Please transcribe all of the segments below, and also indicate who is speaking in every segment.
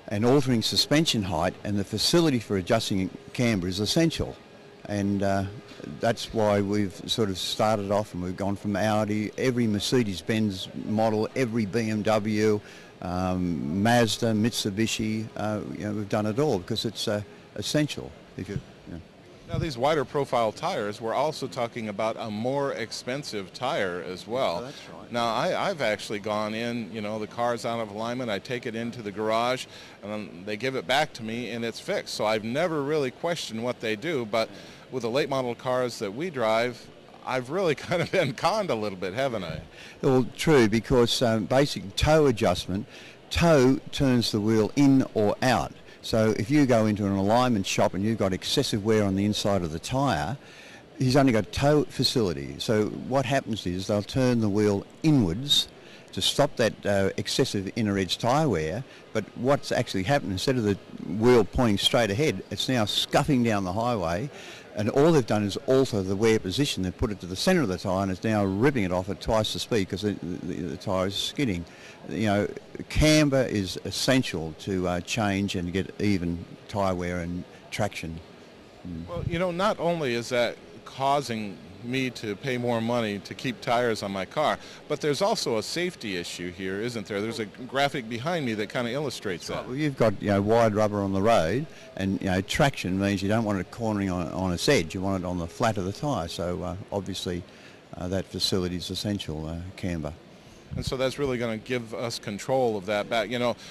Speaker 1: and altering suspension height, and the facility for adjusting camber is essential. And that's why we've sort of started off, and we've gone from Audi, every Mercedes-Benz model, every BMW, Mazda, Mitsubishi, we've done it all because it's essential.
Speaker 2: Now, these wider profile tires, we're also talking about a more expensive tire as well.
Speaker 1: Oh, that's right.
Speaker 2: Now, I've actually gone in, the car's out of alignment, I take it into the garage, and then they give it back to me, and it's fixed. So I've never really questioned what they do, but with the late model cars that we drive, I've really kind of been conned a little bit, haven't I?
Speaker 1: Well, true, because basic toe adjustment, toe turns the wheel in or out. So if you go into an alignment shop and you've got excessive wear on the inside of the tyre, he's only got toe facility. So what happens is they'll turn the wheel inwards to stop that excessive inner edge tyre wear, but what's actually happened, instead of the wheel pointing straight ahead, it's now scuffing down the highway, and all they've done is alter the wear position. They've put it to the centre of the tyre, and it's now ripping it off at twice the speed because the tyre is skidding. Camber is essential to change and get even tyre wear and traction.
Speaker 2: Well, not only is that causing me to pay more money to keep tires on my car, but there's also a safety issue here, isn't there? There's a graphic behind me that kind of illustrates that.
Speaker 1: Well, you've got wide rubber on the road, and traction means you don't want it cornering on its edge. You want it on the flat of the tyre. So obviously that facility is essential, camber.
Speaker 2: And so that's really going to give us control of that back.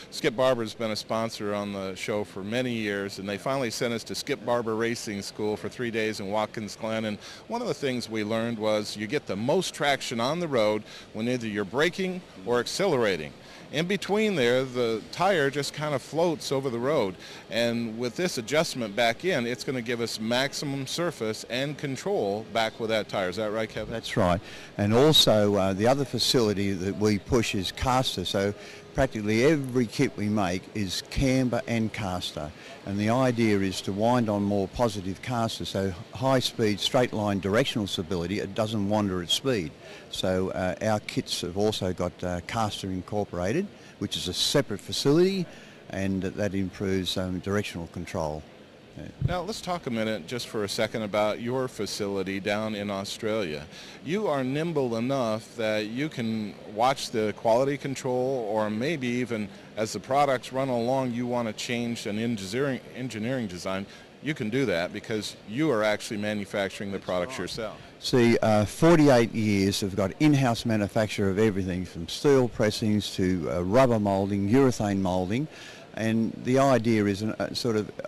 Speaker 2: Skip Barber's been a sponsor on the show for many years, and they finally sent us to Skip Barber Racing School for 3 days in Watkins Glen. And one of the things we learned was you get the most traction on the road when either you're braking or accelerating. In between there, the tire just kind of floats over the road. And with this adjustment back in, it's going to give us maximum surface and control back with that tire. Is that right, Kevin?
Speaker 1: That's right. And also the other facility that we push is caster. So practically every kit we make is camber and caster. And the idea is to wind on more positive caster, so high speed, straight line directional stability, it doesn't wander at speed. So our kits have also got caster incorporated, which is a separate facility, and that improves directional control.
Speaker 2: Now let's talk a minute just for a second about your facility down in Australia. You are nimble enough that you can watch the quality control, or maybe even as the products run along you want to change an engineering design. You can do that because you are actually manufacturing the products yourself.
Speaker 1: See, 48 years have got in-house manufacture of everything from steel pressings to rubber moulding, urethane moulding. And the idea is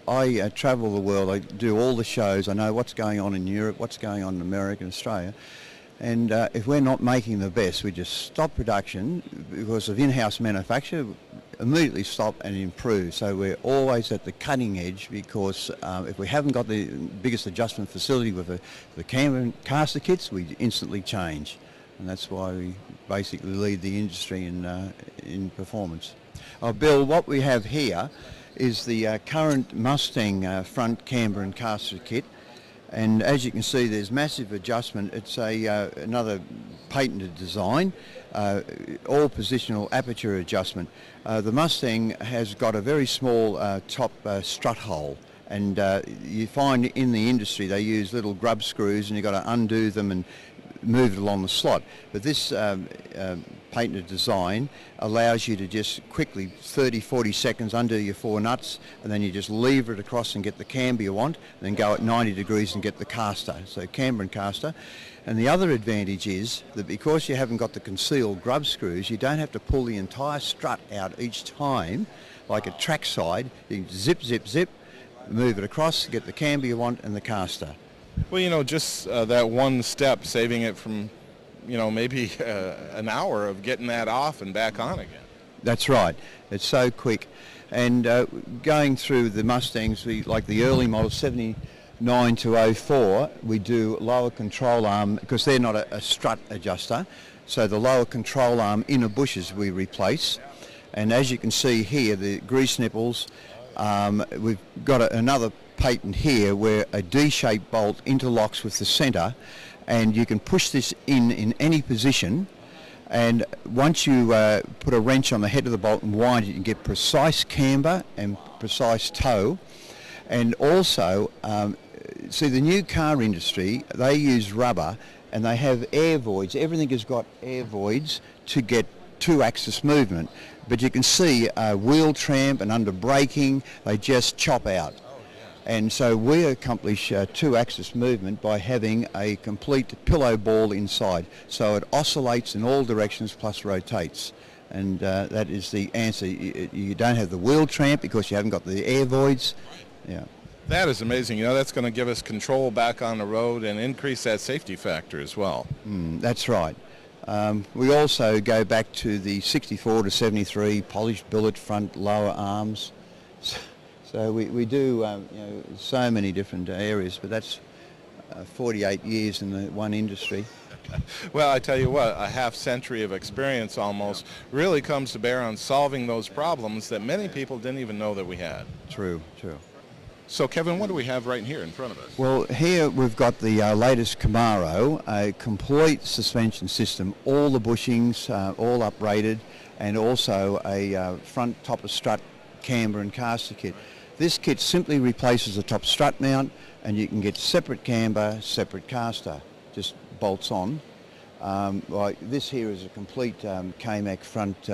Speaker 1: I travel the world, I do all the shows, I know what's going on in Europe, what's going on in America and Australia. And if we're not making the best, we just stop production because of in-house manufacture, immediately stop and improve. So we're always at the cutting edge because if we haven't got the biggest adjustment facility with the camber and caster kits, we instantly change. And that's why we basically lead the industry in performance. Bill, what we have here is the current Mustang front camber and caster kit, and as you can see there's massive adjustment. It's another patented design, all positional aperture adjustment. The Mustang has got a very small top strut hole, and you find in the industry they use little grub screws and you've got to undo them and move it along the slot. But this patented design allows you to just quickly 30-40 seconds undo your four nuts, and then you just lever it across and get the camber you want, and then go at 90 degrees and get the caster. So camber and caster. And the other advantage is that because you haven't got the concealed grub screws, you don't have to pull the entire strut out each time like a trackside. You can zip, zip, zip, move it across, get the camber you want and the caster.
Speaker 2: Well, just that one step, saving it from, maybe an hour of getting that off and back on again.
Speaker 1: That's right. It's so quick. And going through the Mustangs, like the early model 79 to 04, we do lower control arm because they're not a strut adjuster. So the lower control arm inner bushes we replace. And as you can see here, the grease nipples, we've got another patent here where a D-shaped bolt interlocks with the centre, and you can push this in any position And once you put a wrench on the head of the bolt and wind it, you can get precise camber and precise toe. And also, see, the new car industry, they use rubber and they have air voids. Everything has got air voids to get two-axis movement. But you can see wheel tramp and under braking, they just chop out. And so we accomplish two-axis movement by having a complete pillow ball inside. So it oscillates in all directions plus rotates. And that is the answer. You don't have the wheel tramp because you haven't got the air voids. Yeah.
Speaker 2: That is amazing. You know, that's going to give us control back on the road and increase that safety factor as well.
Speaker 1: That's right. We also go back to the 64 to 73 polished billet front lower arms. So we do you know, so many different areas, but that's 48 years in the one industry.
Speaker 2: Well, I tell you what, a half century of experience almost really comes to bear on solving those problems that many people didn't even know that we had.
Speaker 1: True, true.
Speaker 2: So, Kevin, what do we have right here in front of us?
Speaker 1: Well, here we've got the latest Camaro, a complete suspension system, all the bushings, all uprated, and also a front topper strut camber and caster kit. This kit simply replaces the top strut mount, and you can get separate camber, separate caster, just bolts on. Like this here is a complete K-Mac front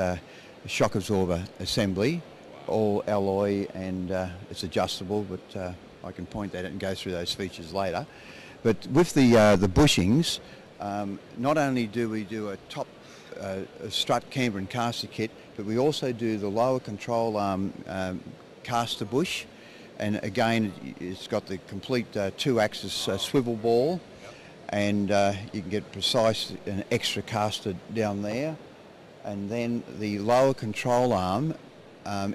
Speaker 1: shock absorber assembly, all alloy, and it's adjustable, but I can point that out and go through those features later. But with the bushings, not only do we do a top strut camber and caster kit, but we also do the lower control arm caster bush, and again it's got the complete two-axis swivel ball, and you can get precise and extra caster down there. And then the lower control arm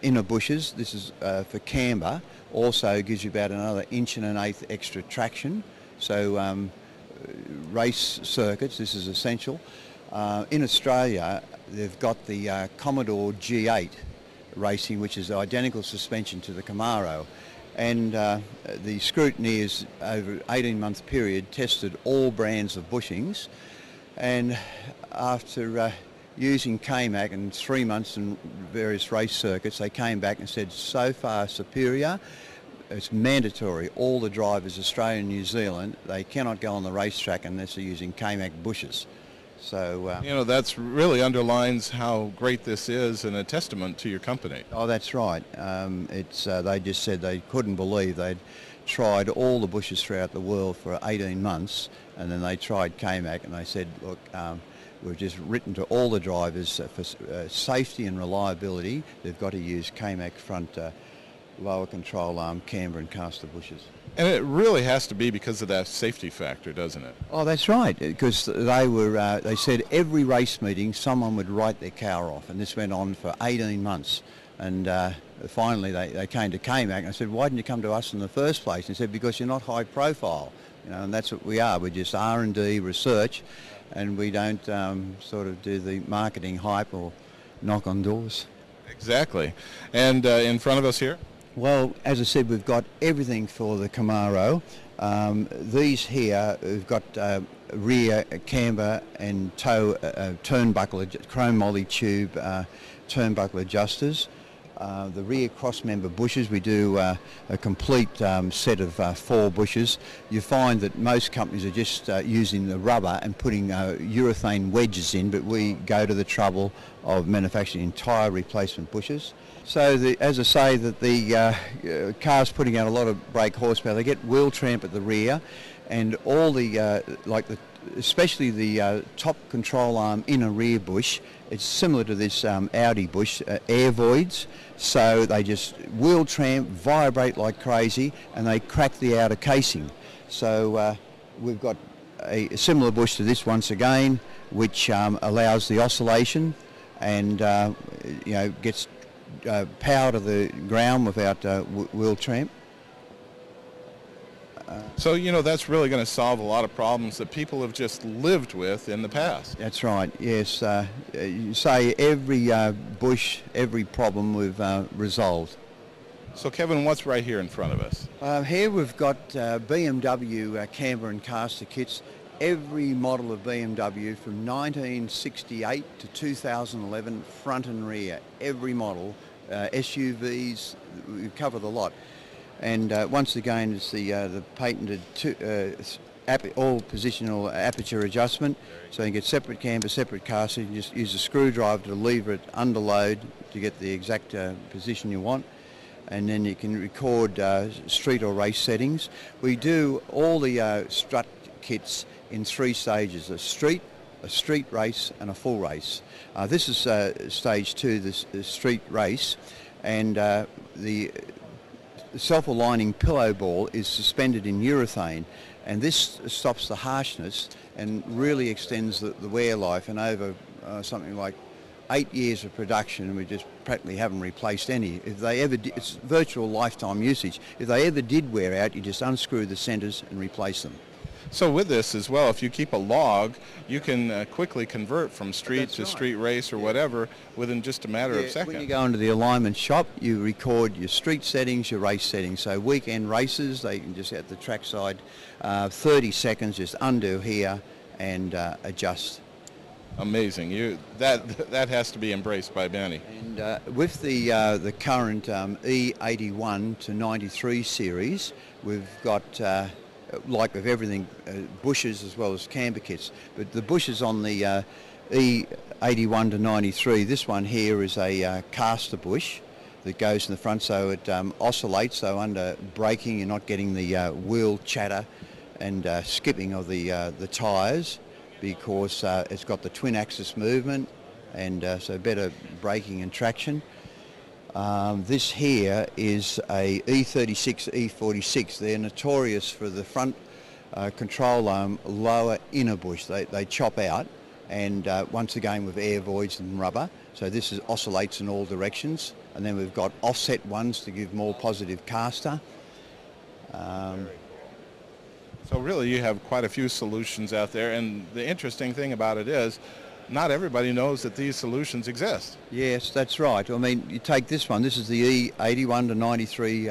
Speaker 1: inner bushes, this is for camber, also gives you about another 1.1 extra traction. So race circuits, this is essential. In Australia, they've got the Commodore G8 racing, which is identical suspension to the Camaro. And the scrutineers over an 18-month period tested all brands of bushings, and after using K-Mac in 3 months in various race circuits, they came back and said so far superior. It's mandatory. All the drivers, Australia and New Zealand, they cannot go on the racetrack unless they're using K-Mac bushes. So
Speaker 2: you know, that's really underlines how great this is and a testament to your company.
Speaker 1: Oh, that's right. They just said they couldn't believe they'd tried all the bushes throughout the world for 18 months, and then they tried K-Mac, and they said, look, we've just written to all the drivers for safety and reliability, they've got to use K-Mac front lower control arm camber and caster bushes.
Speaker 2: And it really has to be because of that safety factor, doesn't it?
Speaker 1: Oh, that's right, because they said every race meeting someone would write their car off, and this went on for 18 months. And finally they came to K-Mac, and I said, why didn't you come to us in the first place? And he said, because you're not high profile. You know, and that's what we are. We're just R&D research, and we don't sort of do the marketing hype or knock on doors.
Speaker 2: Exactly. And in front of us here?
Speaker 1: Well, as I said, we've got everything for the Camaro. These here, we've got rear camber and toe turnbuckle, chrome moly tube turnbuckle adjusters. The rear cross member bushes, we do a complete set of 4 bushes. You find that most companies are just using the rubber and putting urethane wedges in, but we go to the trouble of manufacturing entire replacement bushes. So as I say, that the cars putting out a lot of brake horsepower, they get wheel tramp at the rear, and all the especially the top control arm inner rear bush, it's similar to this Audi bush, air voids, so they just wheel tramp, vibrate like crazy, and they crack the outer casing. So we've got a similar bush to this once again, which allows the oscillation and you know, gets power to the ground without wheel tramp.
Speaker 2: So, you know, that's really going to solve a lot of problems that people have just lived with in the past.
Speaker 1: That's right, yes. You say every bush, every problem we've resolved.
Speaker 2: So, Kevin, what's right here in front of us?
Speaker 1: Here we've got BMW camber and caster kits. every model of BMW from 1968 to 2011, front and rear, every model, SUVs, we cover the lot. And once again, it's the patented all positional aperture adjustment, so you can get separate camber, separate car, so you can just use a screwdriver to lever it under load to get the exact position you want. And then you can record street or race settings. We do all the strut kits in 3 stages: a street race and a full race. This is stage 2, the street race, and the self-aligning pillow ball is suspended in urethane, and this stops the harshness and really extends the wear life. And over something like 8 years of production, we just practically haven't replaced any. If they ever it's virtual lifetime usage. If they ever did wear out, you just unscrew the centres and replace them.
Speaker 2: So with this as well, if you keep a log, you can quickly convert from street to street race or whatever within just a matter of seconds.
Speaker 1: When you go into the alignment shop, you record your street settings, your race settings. So weekend races, they can just at the trackside, 30 seconds, just undo here and adjust.
Speaker 2: Amazing. That has to be embraced by many.
Speaker 1: And with the current E81 to 93 series, we've got like with everything, bushes as well as camber kits. But the bushes on the E81 to 93, this one here is a caster bush that goes in the front, so it oscillates, so under braking you're not getting the wheel chatter and skipping of the tyres, because it's got the twin axis movement, and so better braking and traction. This here is a E36, E46. They're notorious for the front control arm lower inner bush. They chop out, and once again with air voids and rubber. So this oscillates in all directions. And then we've got offset ones to give more positive caster.
Speaker 2: So really you have quite a few solutions out there, and the interesting thing about it is not everybody knows that these solutions exist.
Speaker 1: Yes, that's right. I mean, you take this one. This is the E81 to 93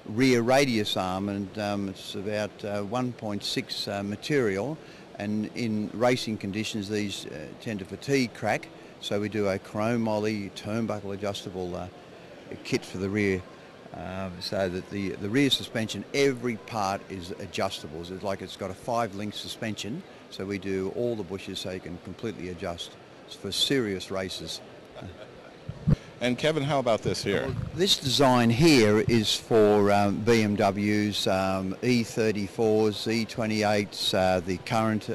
Speaker 1: rear radius arm, and it's about 1.6 material. And in racing conditions, these tend to fatigue crack. So we do a chrome molly turnbuckle adjustable kit for the rear, so that the rear suspension, every part is adjustable. So it's like it's got a 5-link suspension. So we do all the bushes so you can completely adjust. It's for serious races.
Speaker 2: And Kevin, how about this here?
Speaker 1: Well, this design here is for BMW's E34s, E28s, the current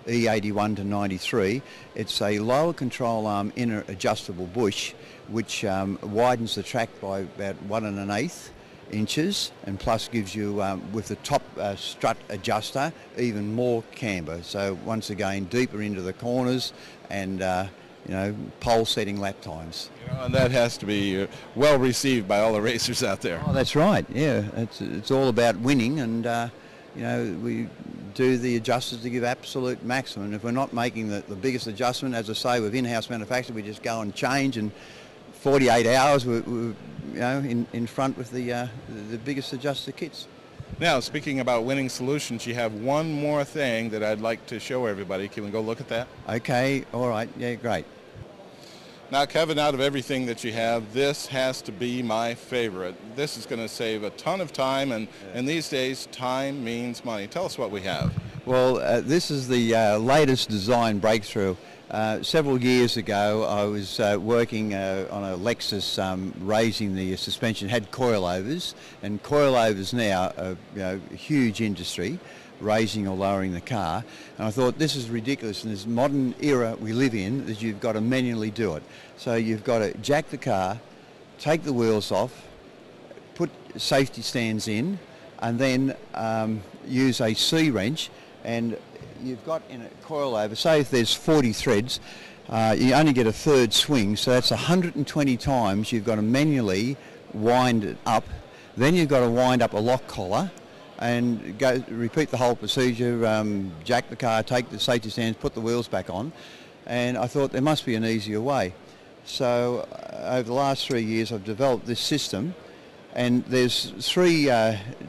Speaker 1: E81 to 93. It's a lower control arm inner adjustable bush, which widens the track by about 1 1/8 inches, and plus gives you, with the top strut adjuster, even more camber. So once again, deeper into the corners, and pole setting lap times.
Speaker 2: And that has to be well received by all the racers out there.
Speaker 1: Oh, that's right. Yeah, it's all about winning, and we do the adjusters to give absolute maximum. If we're not making the biggest adjustment, as I say, with in-house manufacture, we just go and change, and 48 hours we're in front with the biggest adjuster kits.
Speaker 2: Now, speaking about winning solutions, you have one more thing that I'd like to show everybody. Can we go look at that?
Speaker 1: Okay, all right, yeah, great.
Speaker 2: Now, Kevin, out of everything that you have, this has to be my favorite. This is going to save a ton of time, and these days, time means money. Tell us what we have.
Speaker 1: Well, this is the latest design breakthrough. Several years ago, I was working on a Lexus raising the suspension, had coilovers, and coilovers now are a huge industry, raising or lowering the car. And I thought, this is ridiculous in this modern era we live in, that you've got to manually do it. So you've got to jack the car, take the wheels off, put safety stands in, and then use a C-wrench, and you've got in a coilover, say if there's 40 threads, you only get a third swing, so that's 120 times you've got to manually wind it up. Then you've got to wind up a lock collar and repeat the whole procedure, jack the car, take the safety stands, put the wheels back on. And I thought there must be an easier way. So over the last 3 years I've developed this system, and there's 3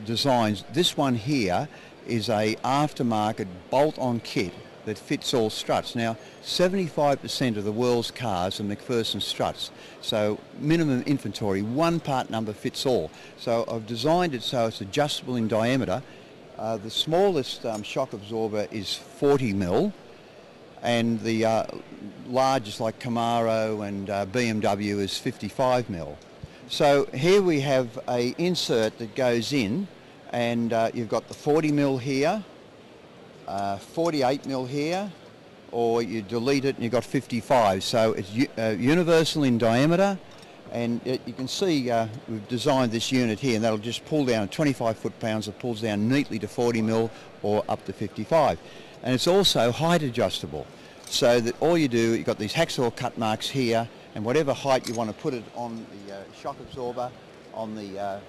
Speaker 1: designs. This one here is a aftermarket bolt-on kit that fits all struts. Now, 75% of the world's cars are McPherson struts, so minimum inventory, one part number fits all. So I've designed it so it's adjustable in diameter. The smallest shock absorber is 40 mil, and the largest, like Camaro and BMW, is 55 mil. So here we have a insert that goes in, and you've got the 40 mil here, 48 mil here, or you delete it and you've got 55. So it's universal in diameter, and you can see we've designed this unit here, and that'll just pull down 25 foot-pounds. It pulls down neatly to 40 mil or up to 55. And it's also height adjustable, so that all you do, you've got these hacksaw cut marks here, and whatever height you want to put it on the shock absorber, on the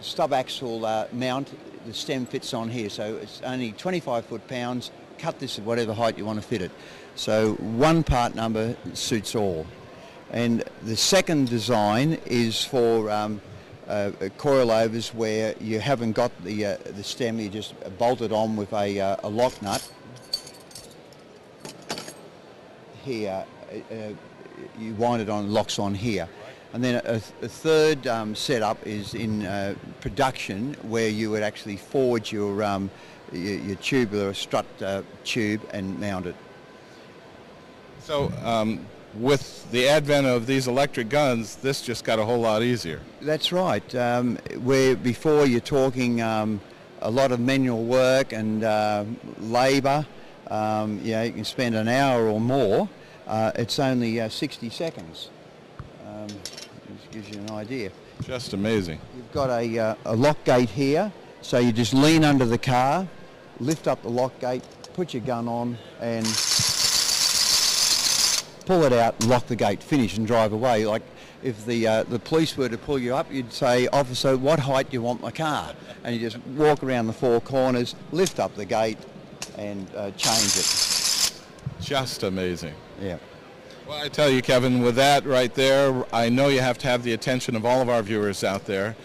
Speaker 1: stub axle mount, the stem fits on here. So it's only 25 foot-pounds. Cut this at whatever height you want to fit it. So one part number suits all. And the second design is for coilovers where you haven't got the stem, you just bolt it on with a lock nut. Here, you wind it on, locks on here. And then a third setup is in production, where you would actually forge your tubular strut tube and mount it.
Speaker 2: So with the advent of these electric guns, this just got a whole lot easier.
Speaker 1: That's right. Where before you're talking a lot of manual work and labour, you can spend an hour or more. It's only 60 seconds. This gives you an idea.
Speaker 2: Just amazing.
Speaker 1: You've got a lock gate here, so you just lean under the car, lift up the lock gate, put your gun on, and pull it out, lock the gate, finish, and drive away. Like if the police were to pull you up, you'd say, "Officer, what height do you want my car?" And you just walk around the four corners, lift up the gate, and change it.
Speaker 2: Just amazing.
Speaker 1: Yeah.
Speaker 2: Well, I tell you, Kevin, with that right there, I know you have to have the attention of all of our viewers out there.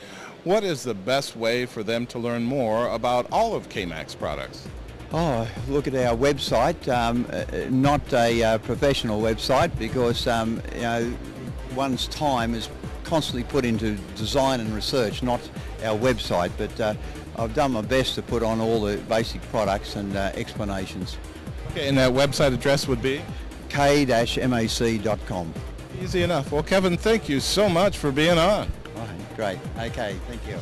Speaker 2: What is the best way for them to learn more about all of K-Max products?
Speaker 1: Oh, look at our website. Not a professional website, because one's time is constantly put into design and research, not our website. But I've done my best to put on all the basic products and explanations.
Speaker 2: Okay, and that website address would be?
Speaker 1: k-mac.com.
Speaker 2: Easy enough. Well, Kevin, thank you so much for being on.
Speaker 1: Right, great. Okay, thank you.